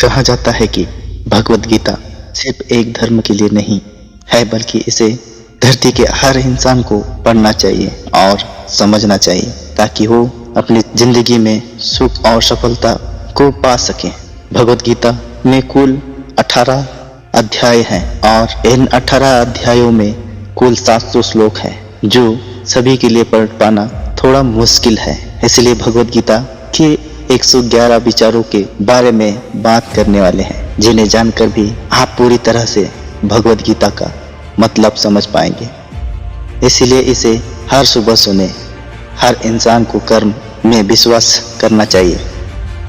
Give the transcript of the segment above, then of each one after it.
कहा जाता है कि भगवत गीता सिर्फ एक धर्म के लिए नहीं है, बल्कि इसे धरती के हर इंसान को पढ़ना चाहिए और समझना चाहिए, ताकि वो अपनी जिंदगी में सुख और सफलता को पा सके। भगवत गीता में कुल 18 अध्याय हैं और इन 18 अध्यायों में कुल 700 श्लोक हैं, जो सभी के लिए पढ़ पाना थोड़ा मुश्किल है। इसलिए भगवत गीता के 111 विचारों के बारे में बात करने वाले हैं, जिन्हें जानकर भी आप पूरी तरह से भगवत गीता का मतलब समझ पाएंगे। इसलिए इसे हर सुबह सुने। हर इंसान को कर्म में विश्वास करना चाहिए,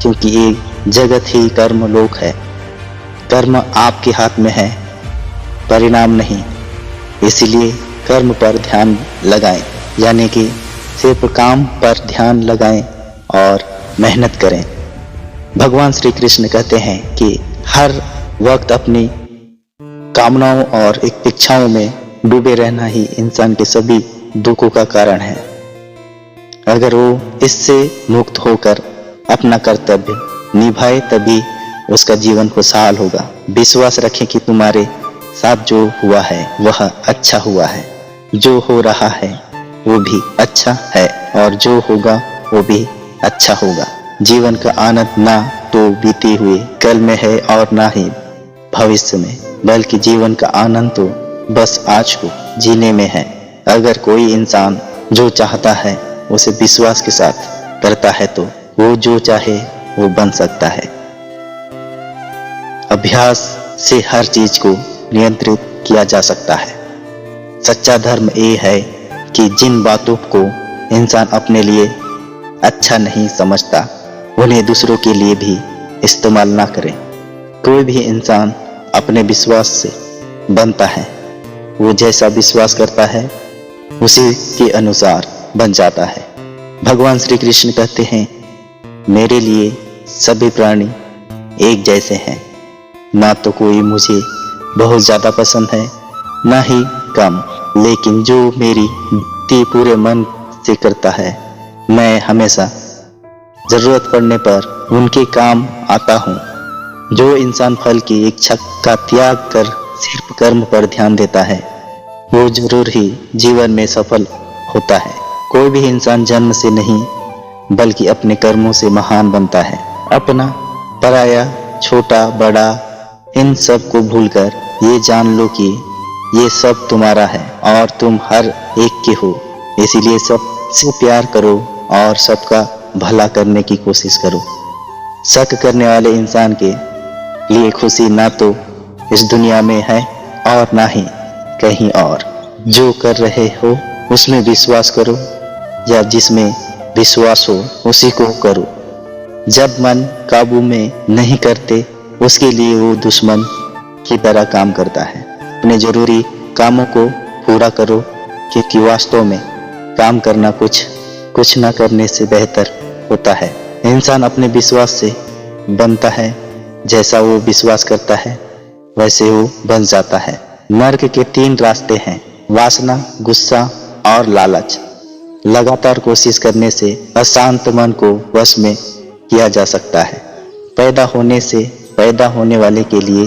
क्योंकि ये जगत ही कर्म लोक है। कर्म आपके हाथ में है, परिणाम नहीं। इसलिए कर्म पर ध्यान लगाएं, यानी कि सिर्फ काम पर ध्यान लगाएं और मेहनत करें। भगवान श्री कृष्ण कहते हैं कि हर वक्त अपनी कामनाओं और इच्छाओं में डूबे रहना ही इंसान के सभी दुखों का कारण है। अगर वो इससे मुक्त होकर अपना कर्तव्य निभाए, तभी उसका जीवन खुशहाल होगा। विश्वास रखें कि तुम्हारे साथ जो हुआ है वह अच्छा हुआ है, जो हो रहा है वो भी अच्छा है, और जो होगा वो भी अच्छा होगा। जीवन का आनंद ना तो बीते हुए कल में है और ना ही भविष्य में, बल्कि जीवन का आनंद तो बस आज को जीने में है। अगर कोई इंसान जो चाहता है उसे विश्वास के साथ करता है, तो वो जो चाहे वो बन सकता है। अभ्यास से हर चीज को नियंत्रित किया जा सकता है। सच्चा धर्म ये है कि जिन बातों को इंसान अपने लिए अच्छा नहीं समझता, उन्हें दूसरों के लिए भी इस्तेमाल ना करें। कोई भी इंसान अपने विश्वास से बनता है। वो जैसा विश्वास करता है उसी के अनुसार बन जाता है। भगवान श्री कृष्ण कहते हैं, मेरे लिए सभी प्राणी एक जैसे हैं। ना तो कोई मुझे बहुत ज्यादा पसंद है, ना ही कम, लेकिन जो मेरी भक्ति पूरे मन से करता है, मैं हमेशा जरूरत पड़ने पर उनके काम आता हूँ। जो इंसान फल की इच्छा का त्याग कर सिर्फ कर्म पर ध्यान देता है, वो जरूर ही जीवन में सफल होता है। कोई भी इंसान जन्म से नहीं, बल्कि अपने कर्मों से महान बनता है। अपना पराया, छोटा बड़ा, इन सब को भूलकर ये जान लो कि ये सब तुम्हारा है और तुम हर एक के हो। इसीलिए सबसे प्यार करो और सबका भला करने की कोशिश करो। शक करने वाले इंसान के लिए खुशी ना तो इस दुनिया में है और ना ही कहीं और। जो कर रहे हो उसमें विश्वास करो, या जिसमें विश्वास हो उसी को करो। जब मन काबू में नहीं करते, उसके लिए वो दुश्मन की तरह काम करता है। अपने जरूरी कामों को पूरा करो, क्योंकि वास्तव में काम करना कुछ ना करने से बेहतर होता है। इंसान अपने विश्वास से बनता है। जैसा वो विश्वास करता है वैसे वो बन जाता है। नर्क के 3 रास्ते हैं, वासना, गुस्सा और लालच। लगातार कोशिश करने से अशांत मन को वश में किया जा सकता है। पैदा होने वाले के लिए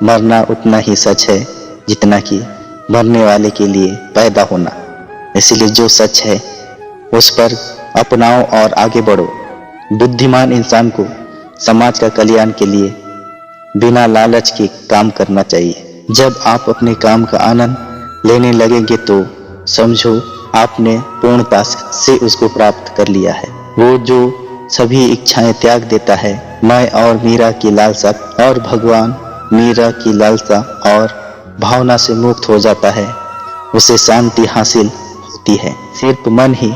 मरना उतना ही सच है जितना कि मरने वाले के लिए पैदा होना। इसलिए जो सच है उस पर अपनाओ और आगे बढ़ो। बुद्धिमान इंसान को समाज का कल्याण के लिए बिना लालच के काम करना चाहिए। जब आप अपने काम का आनंद लेने लगेंगे तो समझो आपने पूर्णता से उसको प्राप्त कर लिया है। वो जो सभी इच्छाएं त्याग देता है, मैं और मीरा की लालसा और भगवान मीरा की लालसा और भावना से मुक्त हो जाता है, उसे शांति हासिल होती है। सिर्फ मन ही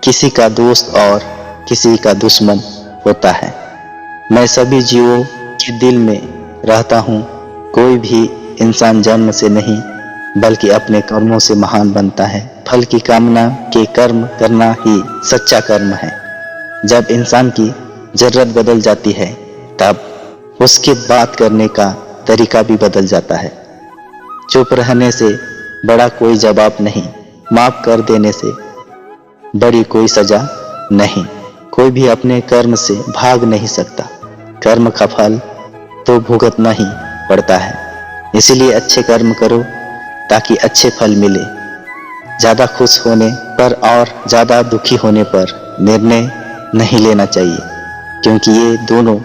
किसी का दोस्त और किसी का दुश्मन होता है। मैं सभी जीवों के दिल में रहता हूँ। कोई भी इंसान जन्म से नहीं, बल्कि अपने कर्मों से महान बनता है। फल की कामना के कर्म करना ही सच्चा कर्म है। जब इंसान की जरूरत बदल जाती है, तब उसके बात करने का तरीका भी बदल जाता है। चुप रहने से बड़ा कोई जवाब नहीं, माफ कर देने से बड़ी कोई सजा नहीं। कोई भी अपने कर्म से भाग नहीं सकता। कर्म का फल तो भुगतना ही पड़ता है। इसलिए अच्छे कर्म करो ताकि अच्छे फल मिले। ज़्यादा खुश होने पर और ज़्यादा दुखी होने पर निर्णय नहीं लेना चाहिए, क्योंकि ये दोनों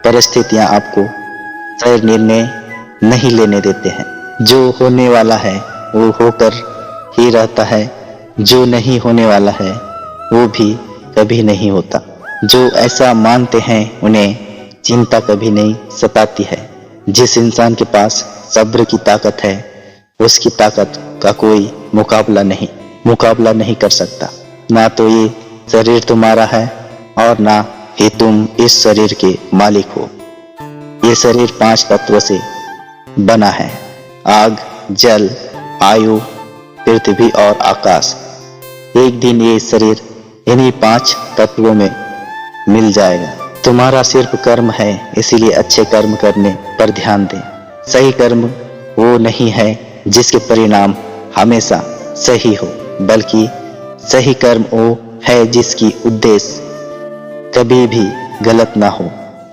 परिस्थितियां आपको सही निर्णय नहीं लेने देते हैं। जो होने वाला है वो होकर ही रहता है, जो नहीं होने वाला है वो भी कभी नहीं होता। जो ऐसा मानते हैं उन्हें चिंता कभी नहीं सताती है। जिस इंसान के पास सब्र की ताकत है, उसकी ताकत का कोई मुकाबला नहीं कर सकता। ना तो ये शरीर तुम्हारा है और ना ही तुम इस शरीर के मालिक हो। ये शरीर 5 तत्वों से बना है: आग, जल, आयु, पृथ्वी और आकाश। एक दिन ये शरीर इन्हीं 5 तत्वों में मिल जाएगा। तुम्हारा सिर्फ कर्म है, इसीलिए अच्छे कर्म करने पर ध्यान दें। सही कर्म वो नहीं है जिसके परिणाम हमेशा सही हो, बल्कि सही कर्म वो है जिसकी उद्देश्य कभी भी गलत ना हो।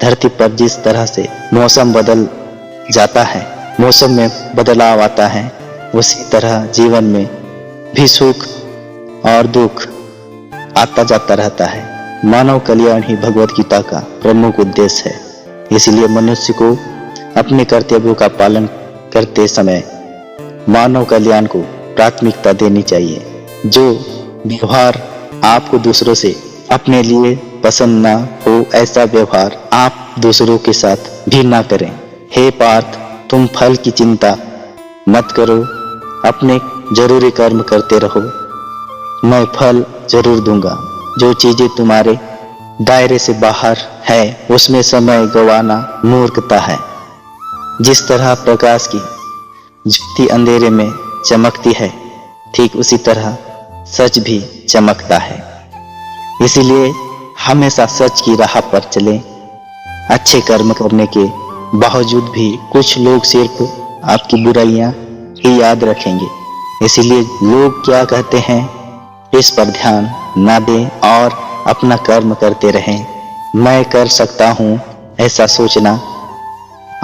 धरती पर जिस तरह से मौसम बदल जाता है, मौसम में बदलाव आता है, उसी तरह जीवन में भी सुख और दुख आता जाता रहता है। मानव कल्याण ही भगवत गीता का प्रमुख उद्देश्य है। इसलिए मनुष्य को अपने कर्तव्यों का पालन करते समय मानव कल्याण को प्राथमिकता देनी चाहिए। जो व्यवहार आपको दूसरों से अपने लिए पसंद ना हो, ऐसा व्यवहार आप दूसरों के साथ भी ना करें। हे पार्थ, तुम फल की चिंता मत करो, अपने जरूरी कर्म करते रहो, मैं फल जरूर दूंगा। जो चीजें तुम्हारे दायरे से बाहर है उसमें समय गंवाना मूर्खता है। जिस तरह प्रकाश की ज्योति अंधेरे में चमकती है, ठीक उसी तरह सच भी चमकता है। इसीलिए हमेशा सच की राह पर चलें। अच्छे कर्म करने के बावजूद भी कुछ लोग सिर्फ आपकी बुराइयां ही याद रखेंगे। इसीलिए लोग क्या कहते हैं इस पर ध्यान ना दें और अपना कर्म करते रहें। मैं कर सकता हूँ ऐसा सोचना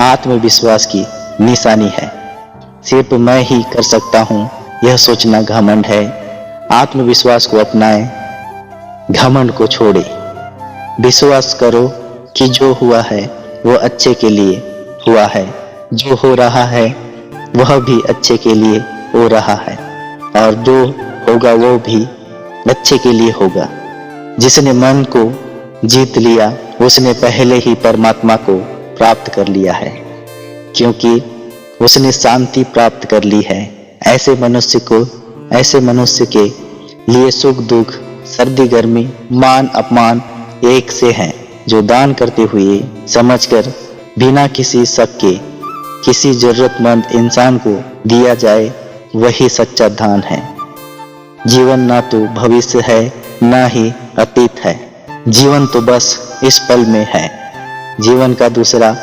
आत्मविश्वास की निशानी है। सिर्फ मैं ही कर सकता हूँ यह सोचना घमंड है। आत्मविश्वास को अपनाएं, घमंड को छोड़े। विश्वास करो कि जो हुआ है वो अच्छे के लिए हुआ है, जो हो रहा है वह भी अच्छे के लिए हो रहा है, और जो होगा वो भी अच्छे के लिए होगा। जिसने मन को जीत लिया उसने पहले ही परमात्मा को प्राप्त कर लिया है, क्योंकि उसने शांति प्राप्त कर ली है। ऐसे मनुष्य के लिए सुख दुख, सर्दी गर्मी, मान अपमान एक से हैं। जो दान करते हुए समझकर बिना किसी शक के किसी जरूरतमंद इंसान को दिया जाए, वही सच्चा दान है। जीवन ना तो भविष्य है ना ही अतीत है, जीवन तो बस इस पल में है। जीवन का दूसरा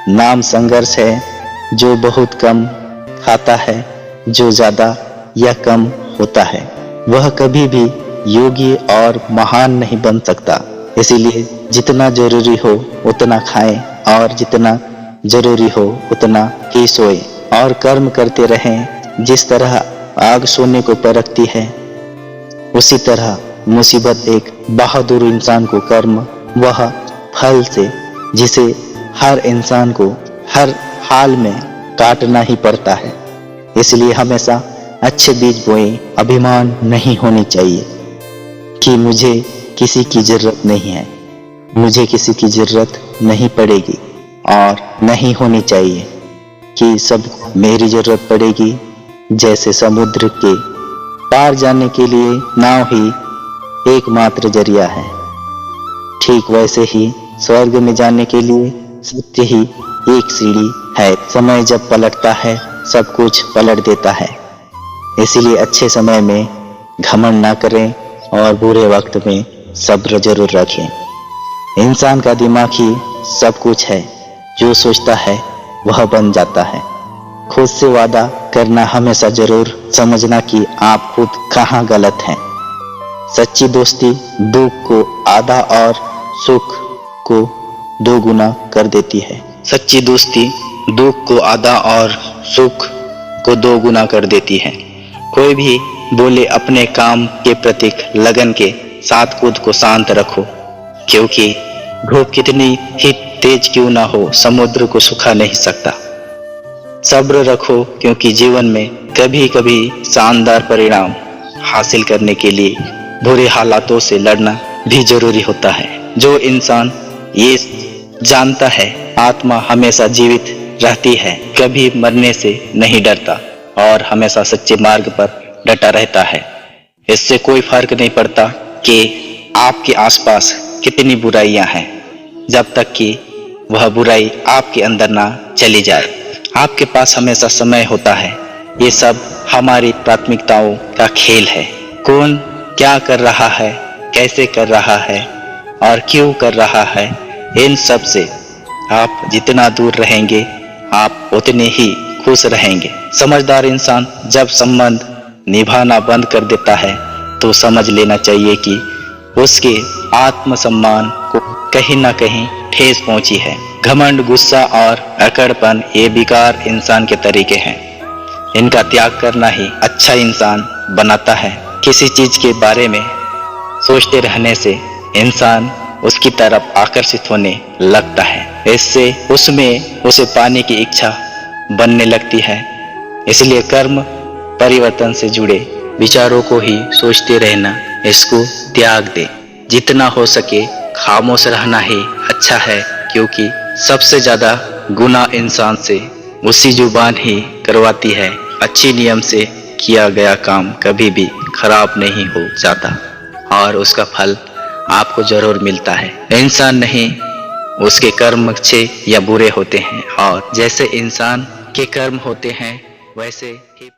नाम संघर्ष है। जो बहुत कम खाता है, जो ज्यादा या कम होता है, वह कभी भी योगी और महान नहीं बन सकता। इसीलिए जितना जरूरी हो उतना खाएं और जितना जरूरी हो उतना ही सोए और कर्म करते रहें। जिस तरह आग सोने को परखती है, उसी तरह मुसीबत एक बहादुर इंसान को कर्म वह फल से, जिसे हर इंसान को हर हाल में काटना ही पड़ता है। इसलिए हमेशा अच्छे बीज बोएं। अभिमान नहीं होनी चाहिए कि मुझे किसी की जरूरत नहीं है, मुझे किसी की जरूरत नहीं पड़ेगी, और नहीं होनी चाहिए कि सब मेरी जरूरत पड़ेगी। जैसे समुद्र के पार जाने के लिए नाव ही एकमात्र जरिया है, ठीक वैसे ही स्वर्ग में जाने के लिए सत्य ही एक सीढ़ी है। समय जब पलटता है सब कुछ पलट देता है। इसीलिए अच्छे समय में घमंड ना करें और बुरे वक्त में सब्र जरूर रखें। इंसान का दिमाग ही सब कुछ है, जो सोचता है वह बन जाता है। खुद से वादा करना, हमेशा जरूर समझना कि आप खुद कहाँ गलत हैं। सच्ची दोस्ती दुख को आधा और सुख को 2 गुना कर देती है। सच्ची दोस्ती दुख को आधा और सुख को 2 गुना कर देती है। कोई भी बोले अपने काम के प्रति लगन के साथ खुद को शांत रखो, क्योंकि धूप कितनी ही तेज क्यों ना हो समुद्र को सुखा नहीं सकता। सब्र रखो, क्योंकि जीवन में कभी कभी शानदार परिणाम हासिल करने के लिए बुरे हालातों से लड़ना भी जरूरी होता है। जो इंसान ये जानता है आत्मा हमेशा जीवित रहती है, कभी मरने से नहीं डरता और हमेशा सच्चे मार्ग पर डटा रहता है, इससे कोई फर्क नहीं पड़ता कि आपके आसपास कितनी बुराइयां हैं, जब तक कि वह बुराई आपके अंदर ना चली जाए। आपके पास हमेशा समय होता है। ये सब हमारी प्राथमिकताओं का खेल है। कौन क्या कर रहा है, कैसे कर रहा है और क्यों कर रहा है, इन सब से आप जितना दूर रहेंगे आप उतने ही खुश रहेंगे। समझदार इंसान जब संबंध निभाना बंद कर देता है तो समझ लेना चाहिए कि उसके आत्मसम्मान को कहीं ना कहीं ठेस पहुंची है। घमंड, गुस्सा और अकड़पन ये बेकार इंसान के तरीके हैं। इनका त्याग करना ही अच्छा इंसान बनाता है। किसी चीज के बारे में सोचते रहने से इंसान उसकी तरफ आकर्षित होने लगता है, इससे उसमें उसे पाने की इच्छा बनने लगती है। इसलिए कर्म परिवर्तन से जुड़े विचारों को ही सोचते रहना, इसको त्याग दे। जितना हो सके खामोश रहना ही अच्छा है, क्योंकि सबसे ज्यादा गुनाह इंसान से उसी जुबान ही करवाती है। अच्छी नियम से किया गया काम कभी भी खराब नहीं हो जाता और उसका फल आपको जरूर मिलता है। इंसान नहीं, उसके कर्म अच्छे या बुरे होते हैं और जैसे इंसान के कर्म होते हैं वैसे ही